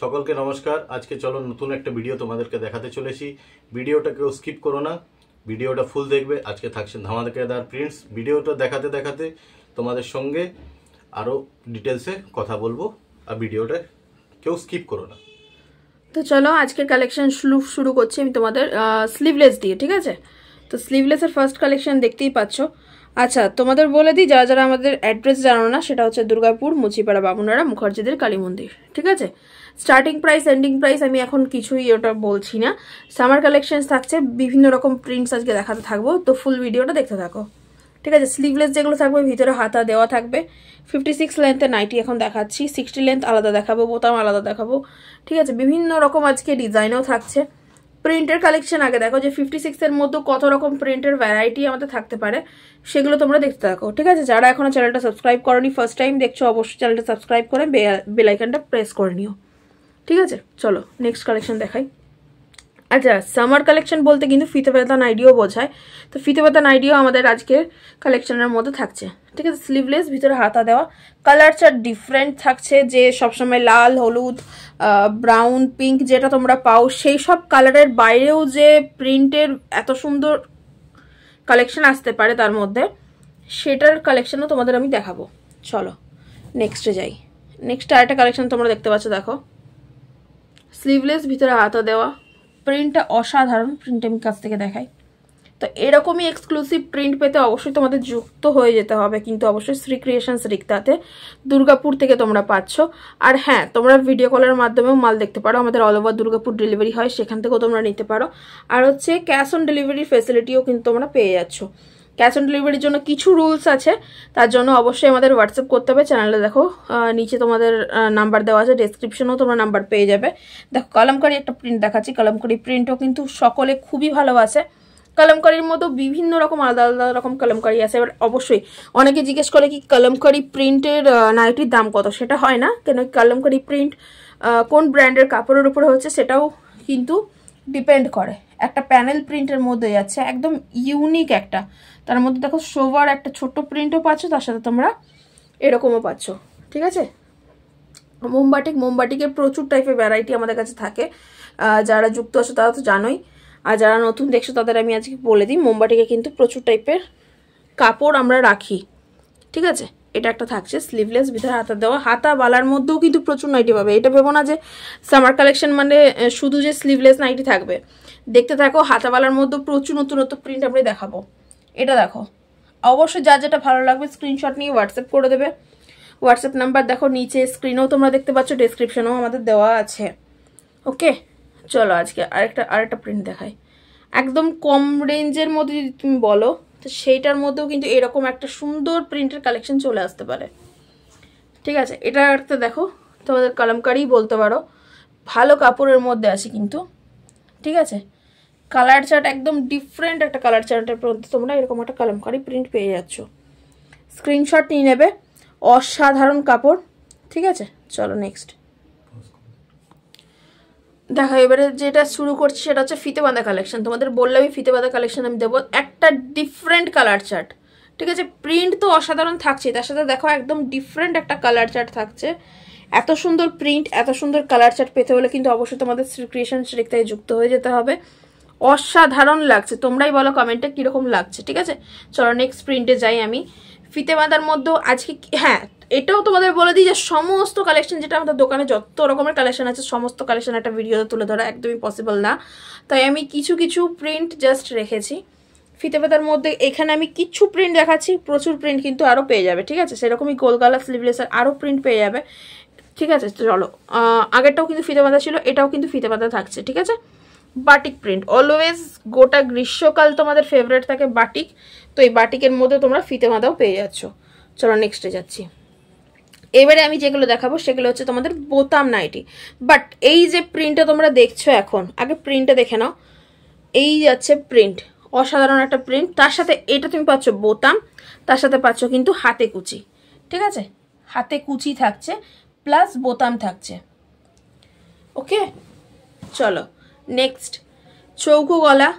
সকলকে নমস্কার। আজকে চলো নতুন একটা ভিডিও তোমাদেরকে দেখাতে চলেছি। ভিডিওটা কেউ স্কিপ করো না, ভিডিওটা ফুল দেখবে। আজকে থাকছে ধামাকাদার প্রিন্টস। ভিডিওটা দেখাতে দেখাতে তোমাদের সঙ্গে আরও ডিটেলসে কথা বলবো, আর ভিডিওটা কেউ স্কিপ করো না। তো চলো আজকের কালেকশন শুরু করছি আমি তোমাদের স্লিভলেস দিয়ে। ঠিক আছে, তো স্লিভলেসের ফার্স্ট কালেকশন দেখতেই পাচ্ছ। আচ্ছা, তোমাদের বলে দিই, যারা যারা আমাদের অ্যাড্রেস জানো না, সেটা হচ্ছে দুর্গাপুর মুচিপাড়া বামুনারা মুখার্জিদের কালী মন্দির। ঠিক আছে, স্টার্টিং প্রাইস এন্ডিং প্রাইস আমি এখন কিছুই ওটা বলছি না। সামার কালেকশন থাকছে, বিভিন্ন রকম প্রিন্টস আজকে দেখাতে থাকবো, তো ফুল ভিডিওটা দেখতে থাকো। ঠিক আছে, স্লিভলেস যেগুলো থাকবে ভিতরে হাতা দেওয়া থাকবে। 56 লেন্থের নাইটি এখন দেখাচ্ছি, 60 লেন্থ আলাদা দেখাবো, বোতাম আলাদা দেখাবো। ঠিক আছে, বিভিন্ন রকম আজকে ডিজাইনও থাকছে। প্রিন্টের কালেকশন আগে দেখো যে 56-এর মধ্যে কত রকম প্রিন্টের ভ্যারাইটি আমাদের থাকতে পারে, সেগুলো তোমরা দেখতে থাকো। ঠিক আছে, যারা এখনো চ্যানেলটা সাবস্ক্রাইব করনি, ফার্স্ট টাইম দেখছো, অবশ্যই চ্যানেলটা সাবস্ক্রাইব করে বেল আইকনটা প্রেস করে নিও। ঠিক আছে, চলো নেক্সট কালেকশন দেখাই। আচ্ছা, সামার কালেকশন বলতে কিন্তু ফিতে পাতা নাইটিও বোঝায়, তো ফিতে পাতা নাইটিও আমাদের আজকের কালেকশনের মধ্যে থাকছে। ঠিক আছে, স্লিভলেস, ভিতরে হাতা দেওয়া, কালার চার্ট ডিফারেন্ট থাকছে, যে সবসময় লাল, হলুদ, ব্রাউন, পিঙ্ক যেটা তোমরা পাও, সেই সব কালারের বাইরেও যে প্রিন্টের এত সুন্দর কালেকশন আসতে পারে তার মধ্যে, সেটার কালেকশনও তোমাদের আমি দেখাবো। চলো নেক্সটে যাই। নেক্সট আরেকটা কালেকশন তোমরা দেখতে পাচ্ছ, দেখো স্লিভলেস, ভিতরে হাতা দেওয়া, প্রিন্টটা অসাধারণ। প্রিন্ট আমি কাছ থেকে দেখাই। তো এরকমই এক্সক্লুসিভ প্রিন্ট পেতে অবশ্যই তোমাদের যুক্ত হয়ে যেতে হবে, কিন্তু অবশ্যই শ্রী ক্রিয়েশনস রিক্তাতে দুর্গাপুর থেকে তোমরা পাচ্ছ। আর হ্যাঁ, তোমরা ভিডিও কলের মাধ্যমেও মাল দেখতে পারো, আমাদের অল ওভার দুর্গাপুর ডেলিভারি হয়, সেখান থেকেও তোমরা নিতে পারো। আর হচ্ছে ক্যাশ অন ডেলিভারির ফেসিলিটিও কিন্তু তোমরা পেয়ে যাচ্ছ। ক্যাশ অন ডেলিভারির জন্য কিছু রুলস আছে, তার জন্য অবশ্যই আমাদের হোয়াটসঅ্যাপ করতে হবে। চ্যানেলে দেখো নিচে তোমাদের নাম্বার দেওয়া আছে, ডেসক্রিপশনেও তোমরা নাম্বার পেয়ে যাবে। দেখো কলমকারি একটা প্রিন্ট দেখাচ্ছি, কলমকারি প্রিন্টও কিন্তু সকলে খুবই ভালোবাসে। কলমকারির মতো বিভিন্ন রকম আলাদা আলাদা রকম কলমকারি আছে। এবার অবশ্যই অনেকে জিজ্ঞেস করে কি কলমকারি প্রিন্টের নাইটির দাম কত, সেটা হয় না, কেন কলমকারি প্রিন্ট কোন ব্র্যান্ডের কাপড়ের উপরে হচ্ছে সেটাও কিন্তু ডিপেন্ড করে। একটা প্যানেল প্রিন্টের মধ্যে যাচ্ছে, একদম ইউনিক একটা, তার মধ্যে দেখো সোভার একটা ছোট্ট প্রিন্টও পাচ্ছ, তার সাথে তোমরা এরকমও পাচ্ছ। ঠিক আছে, মোমবাটিকের প্রচুর টাইপের ভ্যারাইটি আমাদের কাছে থাকে, যারা যুক্ত আছো তারা তো জানোই, আর যারা নতুন দেখছো তাদের আমি আজকে বলে দিই, মোমবাটিকে কিন্তু প্রচুর টাইপের কাপড় আমরা রাখি। ঠিক আছে, এটা একটা থাকছে স্লিভলেস, ভিতরে হাতা দেওয়া, হাতা বালার মধ্যেও কিন্তু প্রচুর নাইটি পাবে। এটা ভেবো না যে সামার কালেকশন মানে শুধু যে স্লিভলেস নাইটি থাকবে, দেখতে থাকো, হাতা বালার মধ্যেও প্রচুর নতুন নতুন প্রিন্ট আমরা দেখাবো। এটা দেখো, অবশ্যই যার যেটা ভালো লাগবে স্ক্রিনশট নিয়ে হোয়াটসঅ্যাপ করে দেবে। হোয়াটসঅ্যাপ নাম্বার দেখো নিচে স্ক্রিনেও তোমরা দেখতে পাচ্ছ, ডেসক্রিপশনেও আমাদের দেওয়া আছে। ওকে, চলো আজকে আরেকটা প্রিন্ট দেখাই, একদম কম রেঞ্জের মধ্যে যদি তুমি বলো, তো সেইটার মধ্যেও কিন্তু এরকম একটা সুন্দর প্রিন্টের কালেকশন চলে আসতে পারে। ঠিক আছে, এটা একটা দেখো, তোমাদের কলমকারি বলতে পারো, ভালো কাপড়ের মধ্যে আছে কিন্তু। ঠিক আছে, কালার চার্ট একদম ডিফারেন্ট একটা কালার চার্টের মধ্যে তোমরা এরকম একটা কলমকারি প্রিন্ট পেয়ে যাচ্ছ। স্ক্রিনশট নিয়ে নেবে, অসাধারণ কাপড়। ঠিক আছে, চলো নেক্সট দেখো। এবারে যেটা শুরু করছি সেটা হচ্ছে ফিতে বাঁধা কালেকশন। তোমাদের বললাম ফিতে বাঁধা কালেকশন আমি দেবো, একটা ডিফারেন্ট কালার চার্ট। ঠিক আছে, প্রিন্ট তো অসাধারণ থাকছে, তার সাথে দেখো একদম ডিফারেন্ট একটা কালার চার্ট থাকছে। এত সুন্দর প্রিন্ট, এত সুন্দর কালার চার্ট পেতে হলে কিন্তু অবশ্যই তোমাদের শ্রী ক্রিয়েশনস রিক্তায় যুক্ত হয়ে যেতে হবে। অসাধারণ লাগছে, তোমরাই বলো কমেন্টে কীরকম লাগছে। ঠিক আছে, চলো নেক্সট প্রিন্টে যাই আমি। ফিতে বাঁধার মধ্যেও আজকে হ্যাঁ, এটাও তোমাদের বলে দিই যে সমস্ত কালেকশন যেটা আমাদের দোকানে যত রকমের কালেকশন আছে, সমস্ত কালেকশন একটা ভিডিওতে তুলে ধরা একদমই পসিবল না, তাই আমি কিছু কিছু প্রিন্ট জাস্ট রেখেছি ফিতে পাতার মধ্যে। এখানে আমি কিছু প্রিন্ট দেখাচ্ছি, প্রচুর প্রিন্ট কিন্তু আরও পেয়ে যাবে। ঠিক আছে, সেরকমই গোলগালা স্লিভলেসের আরও প্রিন্ট পেয়ে যাবে। ঠিক আছে, চলো আগেরটাও কিন্তু ফিতে পাতা ছিল, এটাও কিন্তু ফিতে পাতা থাকছে। ঠিক আছে, বাটিক প্রিন্ট অলওয়েজ গোটা গ্রীষ্মকাল তোমাদের ফেভারিট থাকে বাটিক, তো এই বাটিকের মধ্যে তোমরা ফিতে বাঁধাও পেয়ে যাচ্ছ। চলো নেক্সটে যাচ্ছি। এবারে আমি যেগুলো দেখাবো সেগুলো হচ্ছে তোমাদের বোতাম নাইটি। বাট এই যে প্রিন্টটা তোমরা দেখছো এখন, আগে প্রিন্টটা দেখে নাও। এই যাচ্ছে প্রিন্ট, অসাধারণ একটা প্রিন্ট, তার সাথে এটা তুমি পাচ্ছ বোতাম, তার সাথে পাচ্ছ কিন্তু হাতে কুচি। ঠিক আছে, হাতে কুচি থাকছে প্লাস বোতাম থাকছে। ওকে, চলো নেক্সট। চৌকো গলা,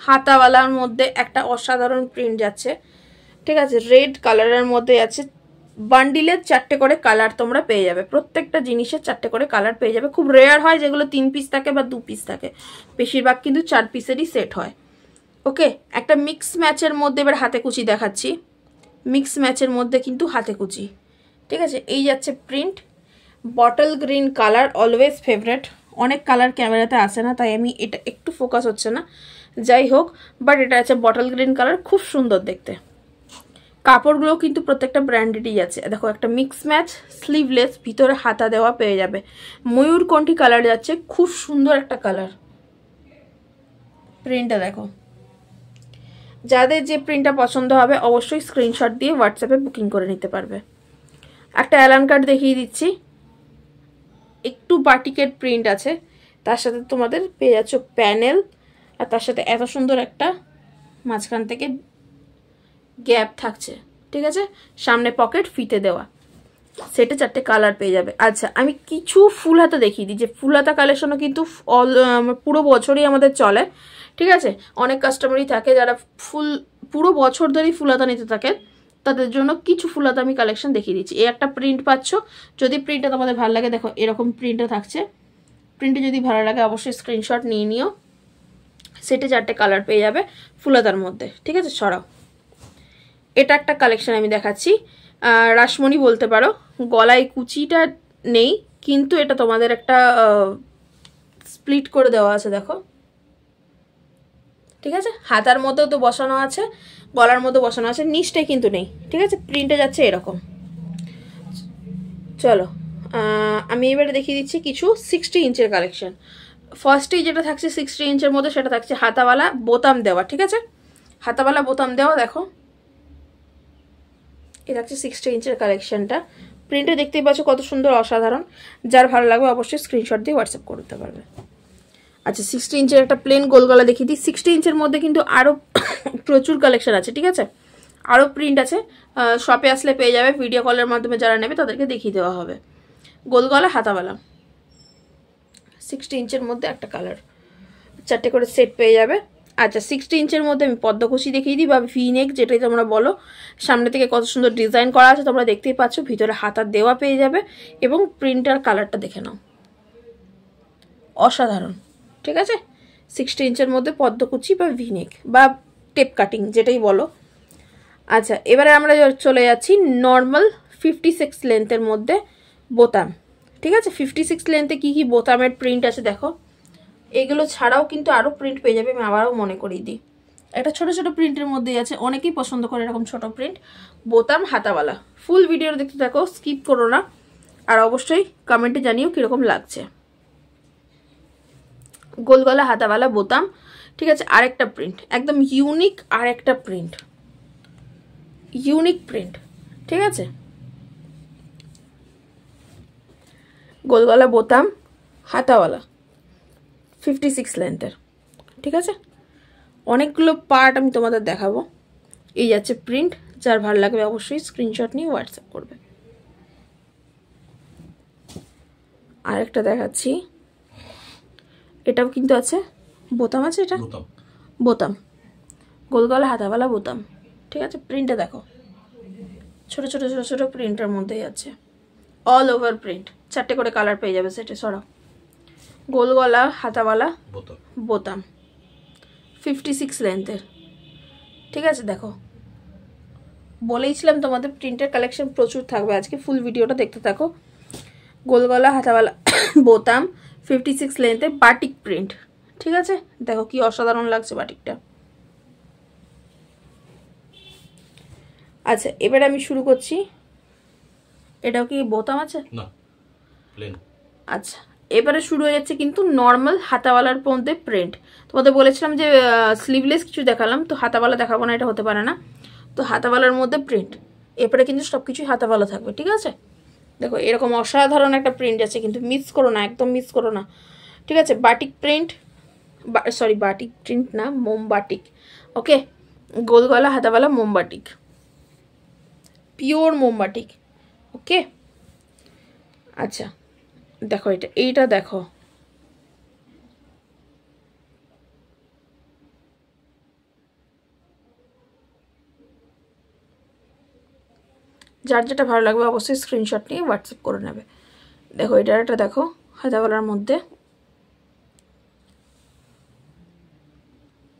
হাতাওয়ালার মধ্যে একটা অসাধারণ প্রিন্ট যাচ্ছে। ঠিক আছে, রেড কালারের মধ্যে আছে, বান্ডিলের 4টে করে কালার তোমরা পেয়ে যাবে, প্রত্যেকটা জিনিসের 4টে করে কালার পেয়ে যাবে। খুব রেয়ার হয় যেগুলো 3 পিস থাকে বা 2 পিস থাকে, বেশিরভাগ কিন্তু 4 পিসেরই সেট হয়। ওকে, একটা মিক্স ম্যাচের মধ্যে এবার হাতে কুচি দেখাচ্ছি, মিক্স ম্যাচের মধ্যে কিন্তু হাতে কুচি, ঠিক আছে। এই যাচ্ছে print, bottle green colour, always favourite. অনেক কালার ক্যামেরাতে আসে না, তাই আমি এটা একটু ফোকাস হচ্ছে না, যাই হোক, বাট এটা আছে বটল গ্রিন কালার, খুব সুন্দর দেখতে। কাপড়গুলো কিন্তু প্রত্যেকটা ব্র্যান্ডেডই আছে। দেখো একটা মিক্স ম্যাচ, স্লিভলেস, ভিতরে হাতা দেওয়া পেয়ে যাবে। ময়ূরকণ্ঠী কালার যাচ্ছে, খুব সুন্দর একটা কালার। প্রিন্টটা দেখো, যাদের যে প্রিন্টটা পছন্দ হবে অবশ্যই স্ক্রিনশট দিয়ে হোয়াটসঅ্যাপে বুকিং করে নিতে পারবে। একটা অ্যালান কার্ড দেখিয়ে দিচ্ছি, একটু বাটিকের প্রিন্ট আছে, তার সাথে তোমাদের পেয়ে যাচ্ছ প্যানেল, আর তার সাথে এত সুন্দর একটা মাঝখান থেকে গ্যাপ থাকছে, ঠিক আছে। সামনে পকেট ফিতে দেওয়া, সেটে 4টে কালার পেয়ে যাবে। আচ্ছা, আমি কিছু ফুল হাতা দেখিয়ে দিই, যে ফুল হাতা কালেকশনও কিন্তু পুরো বছরই আমাদের চলে, ঠিক আছে। অনেক কাস্টমারই থাকে যারা পুরো বছর ধরেই ফুল হাতা নিতে থাকে, তাদের জন্য কিছু ফুল হাতা আমি কালেকশন দেখিয়ে দিচ্ছি। এই একটা প্রিন্ট পাচ্ছ, যদি প্রিন্টটা তোমাদের ভালো লাগে, দেখো এরকম প্রিন্টটা থাকছে। প্রিন্টে যদি ভালো লাগে অবশ্যই স্ক্রিনশট নিয়ে নিও। সেটে 4টে কালার পেয়ে যাবে ফুল হাতার মধ্যে, ঠিক আছে। সরাও, এটা একটা কালেকশন আমি দেখাচ্ছি, রাসমণি বলতে পারো। গলায় কুচিটা নেই, কিন্তু এটা তোমাদের একটা স্প্লিট করে দেওয়া আছে, দেখো, ঠিক আছে। হাতার মধ্যেও তো বসানো আছে, গলার মধ্যে বসানো আছে, নিচটাই কিন্তু নেই, ঠিক আছে। প্রিন্টে যাচ্ছে এরকম। চলো আমি এবারে দেখিয়ে দিচ্ছি কিছু 60 ইঞ্চের কালেকশন। ফার্স্টেই যেটা থাকছে 60 ইঞ্চের মধ্যে, সেটা থাকছে হাতাওয়ালা বোতাম দেওয়া, ঠিক আছে। হাতাওয়ালা বোতাম দেওয়া, দেখো এটা হচ্ছে 60 ইঞ্চের কালেকশনটা। প্রিন্টে দেখতেই পাচ্ছ কত সুন্দর, অসাধারণ। যার ভালো লাগবে অবশ্যই স্ক্রিনশট দিয়ে হোয়াটসঅ্যাপ করতে পারবে। আচ্ছা, 60 ইঞ্চের একটা প্লেন গোল গলা দেখিয়ে দিই। 60 ইঞ্চের মধ্যে কিন্তু আরও প্রচুর কালেকশন আছে, ঠিক আছে। আরও প্রিন্ট আছে, শপে আসলে পেয়ে যাবে, ভিডিও কলের মাধ্যমে যারা নেবে তাদেরকে দেখিয়ে দেওয়া হবে। গোল গলা হাতাওয়ালা 60 ইঞ্চের মধ্যে একটা কালার, 4টে করে সেট পেয়ে যাবে। আচ্ছা, 60 ইঞ্চের মধ্যে আমি পদ্মকুচি দেখিয়ে দিই, বা ভি নেক যেটাই তোমরা বলো। সামনে থেকে কত সুন্দর ডিজাইন করা আছে তোমরা দেখতেই পাচ্ছ, ভিতরে হাতার দেওয়া পেয়ে যাবে, এবং প্রিন্টার কালারটা দেখে নাও, অসাধারণ, ঠিক আছে। 60 ইঞ্চের মধ্যে পদ্মকুচি বা ভি নেক বা টেপ কাটিং যেটাই বলো। আচ্ছা, এবারে আমরা চলে যাচ্ছি নর্মাল 56 লেন্থের মধ্যে বোতাম, ঠিক আছে। 56 লেন্থে কি কি বোতামের প্রিন্ট আছে দেখো। এগুলো ছাড়াও কিন্তু আরও প্রিন্ট পেয়ে যাবে, আমি আবারও মনে করিয়ে দিই। একটা ছোট ছোট প্রিন্টের মধ্যেই আছে, অনেকেই পছন্দ করে এরকম ছোট প্রিন্ট। বোতাম হাতাওয়ালা, ফুল ভিডিও দেখতে থাকো, স্কিপ করো না, আর অবশ্যই কমেন্টে জানিও কীরকম লাগছে। গোল গলা হাতাওয়ালা বোতাম, ঠিক আছে। আরেকটা প্রিন্ট একদম ইউনিক, আরেকটা প্রিন্ট, ইউনিক প্রিন্ট, ঠিক আছে। গোল গলা বোতাম হাতাওয়ালা 56 লেন্থের, ঠিক আছে। অনেকগুলো পার্ট আমি তোমাদের দেখাবো। এই যাচ্ছে প্রিন্ট, যার ভালো লাগবে অবশ্যই স্ক্রিনশট নিয়ে হোয়াটসঅ্যাপ করবে। আরেকটা দেখাচ্ছি, এটাও কিন্তু আছে, বোতাম আছে, এটা বোতাম, গোল গলা হাতাওয়ালা বোতাম, ঠিক আছে। প্রিন্টটা দেখো, ছোট ছোট ছোট ছোট প্রিন্টের মধ্যেই আছে, অল ওভার প্রিন্ট। 4টে করে কালার পেয়ে যাবে সেটে। সরাও, গোল গলা হাতাওয়ালা বোতাম 56 লেন্থের, ঠিক আছে। দেখো, বলেইছিলাম তোমাদের প্রিন্টের কালেকশন প্রচুর থাকবে আজকে, ফুল ভিডিওটা দেখতে থাকো। গোল গলা হাতাওয়ালা বোতাম 56 লেন্থে, বাটিক প্রিন্ট, ঠিক আছে। দেখো কি অসাধারণ লাগছে বাটিকটা। আচ্ছা, এবারে আমি শুরু করছি। এটাও কি বোতাম আছে না? প্লেন। আচ্ছা, এবারে শুরু হয়ে যাচ্ছে কিন্তু নর্মাল হাতাওয়ালার মধ্যে প্রিন্ট। তোমাদের বলেছিলাম যে স্লিভলেস কিছু দেখালাম, তো হাতাওয়ালা দেখাবো না, এটা হতে পারে না। তো হাতাওয়ালার মধ্যে প্রিন্ট, এরপরে কিন্তু সব কিছুই হাতাওয়ালা থাকবে, ঠিক আছে। দেখো এরকম অসাধারণ একটা প্রিন্ট আছে, কিন্তু মিস করো না, একদম মিস করো না, ঠিক আছে। Batik print, sorry batik print না, মোমবাটিক, ওকে। গোল গলা হাতাওয়ালা মোমবাটিক, পিওর মোমবাটিক, ওকে। আচ্ছা দেখো, এইটা দেখো, যার যেটা ভালো লাগবে অবশ্যই স্ক্রিনশট নিয়ে হোয়াটসঅ্যাপ করে নেবে। দেখো এটার একটা দেখো হাতাওয়ালার মধ্যে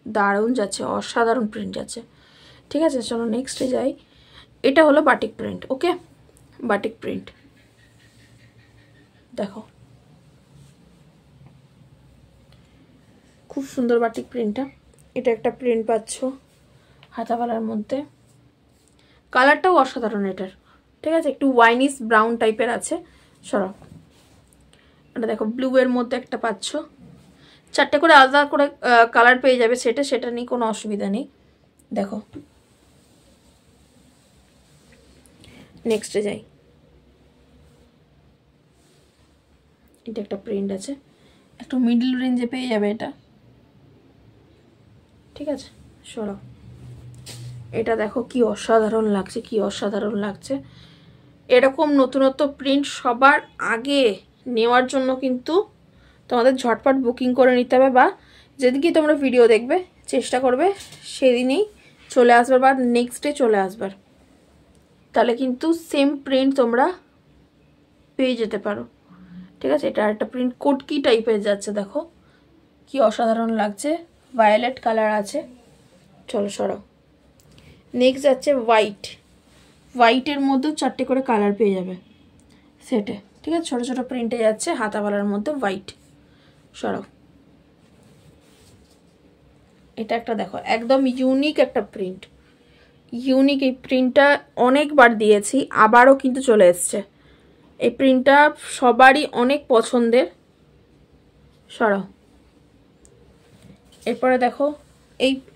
দারুণ যাচ্ছে, অসাধারণ প্রিন্ট যাচ্ছে। ঠিক আছে, চলো নেক্সটে যাই। এটা হলো বাটিক প্রিন্ট। ওকে, বাটিক প্রিন্ট দেখো খুব সুন্দর বাটিক প্রিন্টটা। এটা একটা প্রিন্ট পাচ্ছ হাতাওয়ালার মধ্যে, কালারটাও অসাধারণ এটার। ঠিক আছে, একটু ওয়াইনিশ ব্রাউন টাইপের আছে। সরো, এটা দেখো ব্লু এর মধ্যে একটা পাচ্ছ, 4টে করে আলাদা করে কালার পেয়ে যাবে সেটা, সেটা নিয়ে কোনো অসুবিধা নেই। দেখো নেক্সটে যাই। এটা একটা প্রিন্ট আছে, একটু মিডল রেঞ্জে পেয়ে যাবে এটা। ঠিক আছে, সরো, এটা দেখো কি অসাধারণ লাগছে, কি অসাধারণ লাগছে। এরকম নতুনত্ব প্রিন্ট সবার আগে নেওয়ার জন্য কিন্তু তোমাদের ঝটপট বুকিং করে নিতে হবে, বা যেদিনকে তোমরা ভিডিও দেখবে চেষ্টা করবে সেদিনই চলে আসবার বা নেক্সট ডে চলে আসবার, তাহলে কিন্তু সেম প্রিন্ট তোমরা পেয়ে যেতে পারো। ঠিক আছে, এটা একটা প্রিন্ট কোটকি টাইপের যাচ্ছে, দেখো কি অসাধারণ লাগছে, ভায়োলেট কালার আছে। চলো সরাও, নেক্সট যাচ্ছে হোয়াইট। হোয়াইটের মধ্যেও 4টে করে কালার পেয়ে যাবে সেটে। ঠিক আছে, ছোটো ছোটো প্রিন্টে যাচ্ছে হাতাওয়ালার মধ্যে হোয়াইট। সরাও, এটা একটা দেখো একদম ইউনিক একটা প্রিন্ট, ইউনিক। এই প্রিন্টটা অনেকবার দিয়েছি, আবারও কিন্তু চলে এসছে। এই প্রিন্টটা সবারই অনেক পছন্দের। সরাও, এরপরে দেখো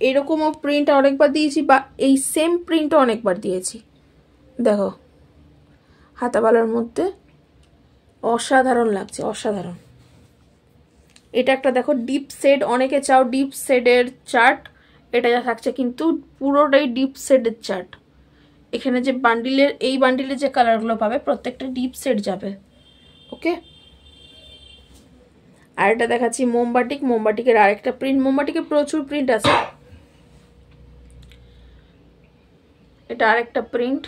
এইরকমও প্রিন্ট অনেকবার দিয়েছি, বা এই সেম প্রিন্টও অনেকবার দিয়েছি। দেখো হাতাওয়ালার মধ্যে অসাধারণ লাগছে, অসাধারণ। এটা একটা দেখো ডিপ শেড, অনেকে চাও ডিপ শেডের চার্ট, এটা যা থাকছে কিন্তু পুরোটাই ডিপ শেডের চার্ট। এখানে যে বান্ডিলের, এই বান্ডিলের যে কালারগুলো পাবে প্রত্যেকটা ডিপ শেড যাবে। ওকে, আর এটা দেখাচ্ছি মোমবাটিক। মোমবাটিকের আরেকটা প্রিন্ট, মোমবাটিকের প্রচুর প্রিন্ট আছে। এটা আরেকটা প্রিন্ট।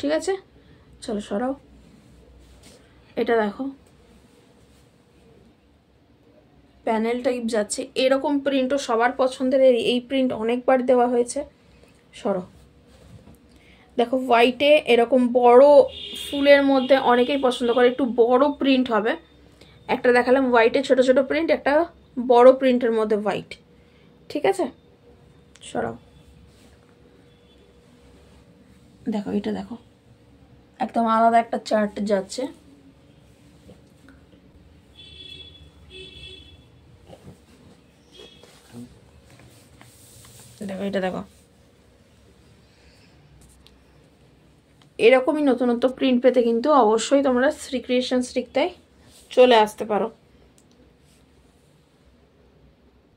ঠিক আছে, চলো সরাও, এটা দেখো প্যানেল টাইপ যাচ্ছে, এরকম প্রিন্টও সবার পছন্দের। এই প্রিন্ট অনেকবার দেওয়া হয়েছে। সরো, দেখো হোয়াইটে এরকম বড় ফুলের মধ্যে অনেকেই পছন্দ করে, একটু বড় প্রিন্ট হবে। একটা দেখালাম হোয়াইটে ছোট ছোট প্রিন্ট, একটা বড় প্রিন্টের মধ্যে হোয়াইট। ঠিক আছে, সরাও, দেখো এটা দেখো একদম আলাদা একটা চার্ট যাচ্ছে। দেখো এটা দেখো, এরকমই নতুনত্ব প্রিন্ট পেতে কিন্তু অবশ্যই তোমরা শ্রী ক্রিয়েশন স্টিকটায় চলে আসতে পারো।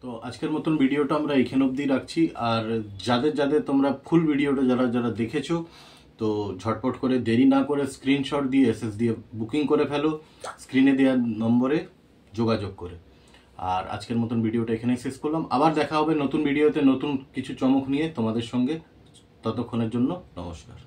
তো আজকের মতন ভিডিওটা আমরা এখানে অবধি রাখছি। আর যাদের যাদের তোমরা ফুল ভিডিওটা যারা যারা দেখেছো, তো ঝটপট করে দেরি না করে স্ক্রিনশট দিয়ে এসএস দিয়ে বুকিং করে ফেলো স্ক্রিনে দেওয়ার নম্বরে যোগাযোগ করে। আর আজকের মতন ভিডিওটা এখানেই শেষ করলাম। আবার দেখা হবে নতুন ভিডিওতে নতুন কিছু চমক নিয়ে তোমাদের সঙ্গে। ততক্ষণের জন্য নমস্কার।